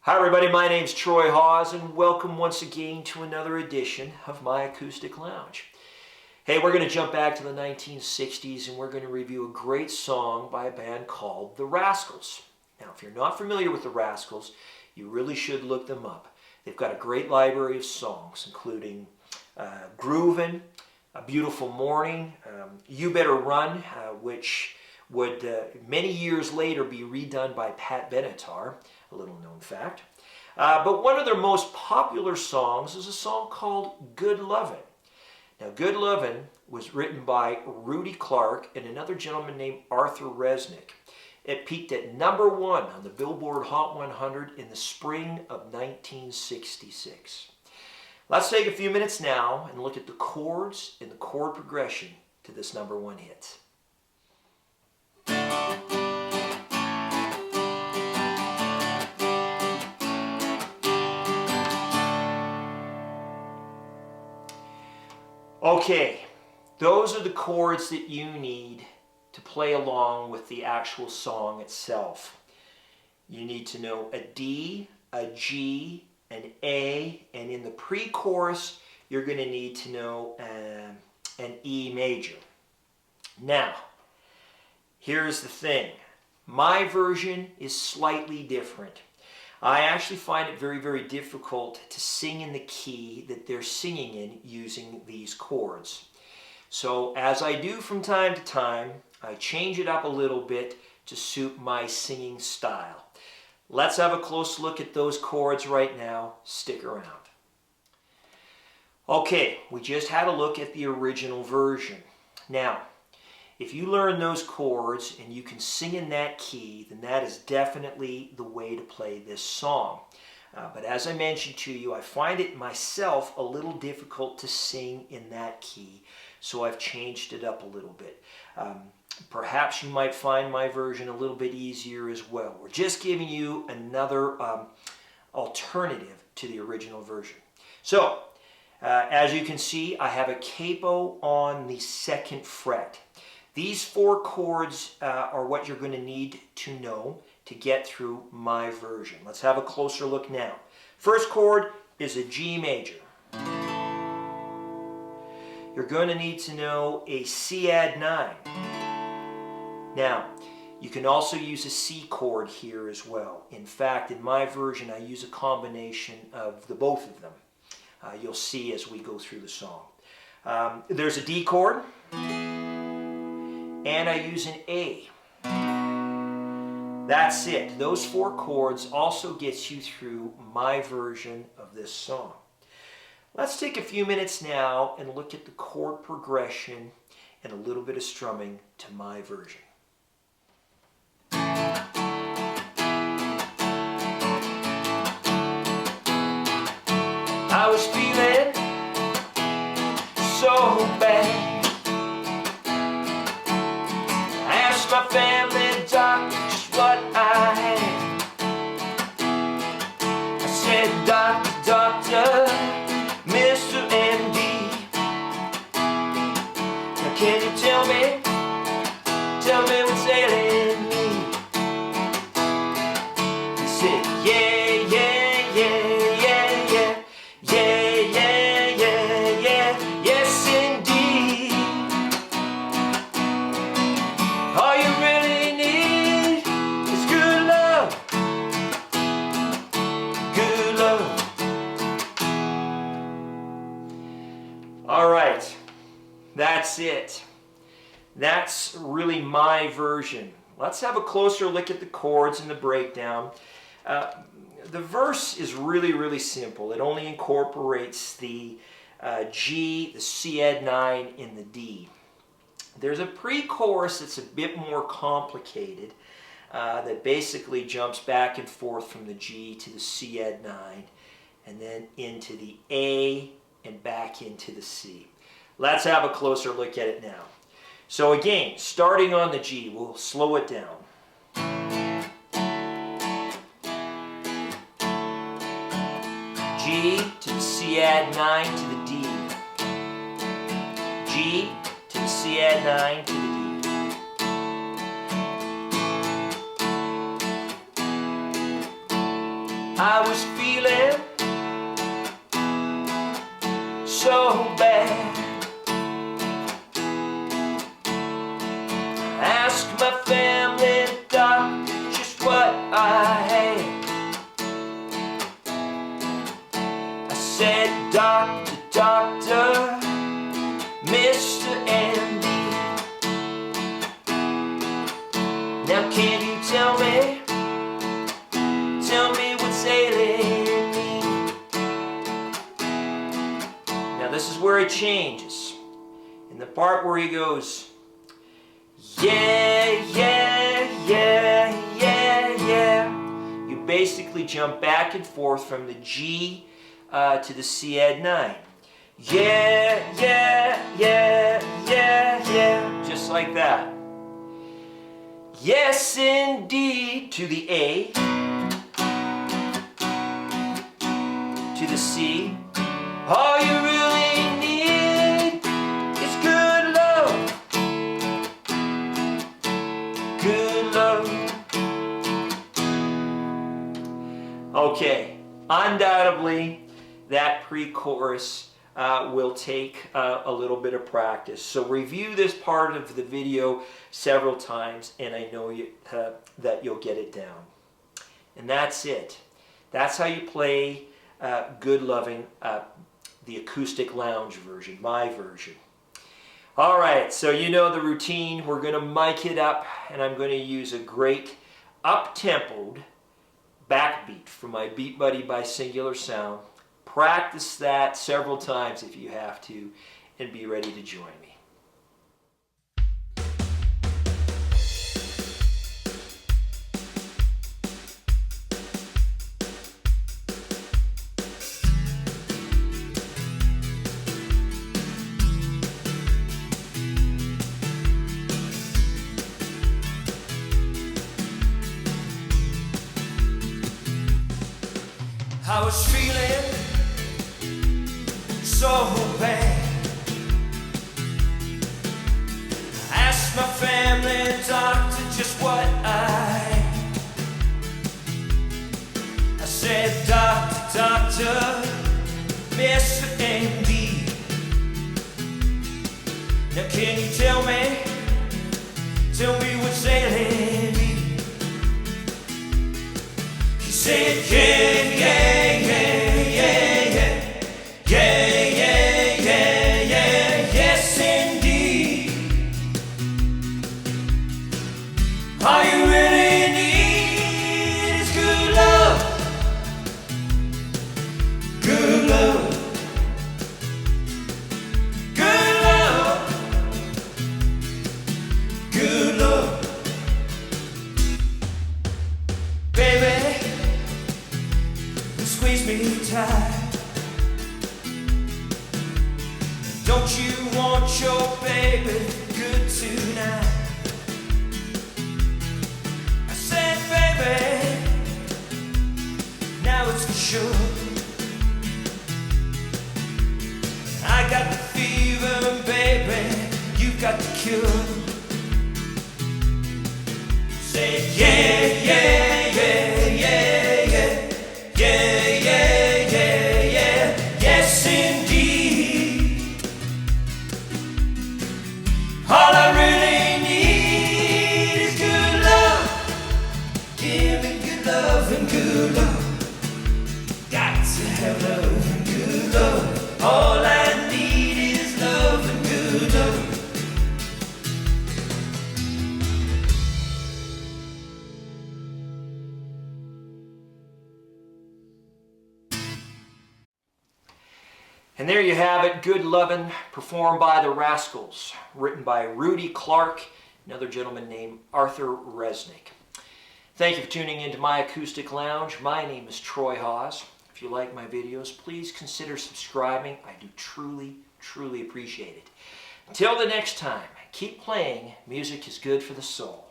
Hi everybody, my name's Troy Hawes and welcome once again to another edition of my Acoustic Lounge. Hey, we're going to jump back to the 1960s and we're going to review a great song by a band called the Rascals. Now, if you're not familiar with the Rascals, you really should look them up. They've got a great library of songs, including Groovin', A Beautiful Morning, You Better Run, which would many years later be redone by Pat Benatar, a little known fact. But one of their most popular songs is a song called Good Lovin'. Now, Good Lovin' was written by Rudy Clark and another gentleman named Arthur Resnick. It peaked at #1 on the Billboard Hot 100 in the spring of 1966. Let's take a few minutes now and look at the chords and the chord progression to this #1 hit. Okay, those are the chords that you need to play along with the actual song itself. You need to know a D, a G, an A, and in the pre-chorus, you're going to need to know an E major. Now, here's the thing. My version is slightly different. I actually find it very, very difficult to sing in the key that they're singing in using these chords. So as I do from time to time, I change it up a little bit to suit my singing style. Let's have a close look at those chords right now. Stick around. Okay, we just had a look at the original version. Now, if you learn those chords and you can sing in that key, then that is definitely the way to play this song. But as I mentioned to you, I find it myself a little difficult to sing in that key, so I've changed it up a little bit. Perhaps you might find my version a little bit easier as well. We're just giving you another alternative to the original version. So, as you can see, I have a capo on the 2nd fret. These 4 chords are what you're going to need to know to get through my version. Let's have a closer look now. First chord is a G major. You're going to need to know a C add 9. Now, you can also use a C chord here as well. In fact, in my version, I use a combination of the both of them. You'll see as we go through the song. There's a D chord. And I use an A. That's it. Those 4 chords also gets you through my version of this song. Let's take a few minutes now and look at the chord progression and a little bit of strumming to my version. I was feeling so bad. My family doctor just what I had. I said, doctor, Mr. MD, now can you tell me what's ailing me? He said, yeah, yes indeed. All you really need is good love. Good love. All right, that's it. That's really my version. Let's have a closer look at the chords and the breakdown. The verse is really, really simple. It only incorporates the G, the C add 9, and the D. There's a pre-chorus that's a bit more complicated that basically jumps back and forth from the G to the C add 9 and then into the A and back into the C. Let's have a closer look at it now. So again, starting on the G, we'll slow it down. G to the C add 9 to the D. G to the C add 9 to the D. I was feeling so bad. Asked my family doctor just what I had. I said, doctor, doctor, Mr. Andy, now can you tell me what's ailing me? Now this is where it changes. In the part where he goes, yeah, yeah, yeah, yeah, yeah, you basically jump back and forth from the G to the C add 9. Yeah, yeah, yeah, yeah, yeah, just like that. Yes, indeed, to the A, to the C. All you really need is good love, good love. Okay, undoubtedly, that pre-chorus will take a little bit of practice. So review this part of the video several times, and I know that you'll get it down. And that's it. That's how you play Good Lovin', the acoustic lounge version, my version. All right, so you know the routine. We're going to mic it up, and I'm going to use a great up-tempoed backbeat from my Beatbuddy by Singular Sound. Practice that several times if you have to, and be ready to join me. I was feeling so bad. I asked my family doctor just what I said, doctor, doctor, Mr. MD, now can you tell me what's ailing me? He said, yeah, yeah, yeah, yeah, yeah, yeah, yeah, yeah, yeah, yes indeed. All you really need is good love, good love, good love, good love. Baby, squeeze me tight. Don't you want your baby good tonight? I said, baby, now it's for sure. I got the fever, baby, you got the cure. Say, yeah, yeah, yeah, yeah, yeah, yeah, yeah, yeah, yeah, yes indeed. All I really need is good love. Give me good love and good love. Got to have love and good love. All I need is love and good love. And there you have it, Good Lovin', performed by the Rascals, written by Rudy Clark, another gentleman named Arthur Resnick. Thank you for tuning into my Acoustic Lounge. My name is Troy Hawes. If you like my videos, please consider subscribing. I do truly, truly appreciate it. Until the next time, keep playing. Music is good for the soul.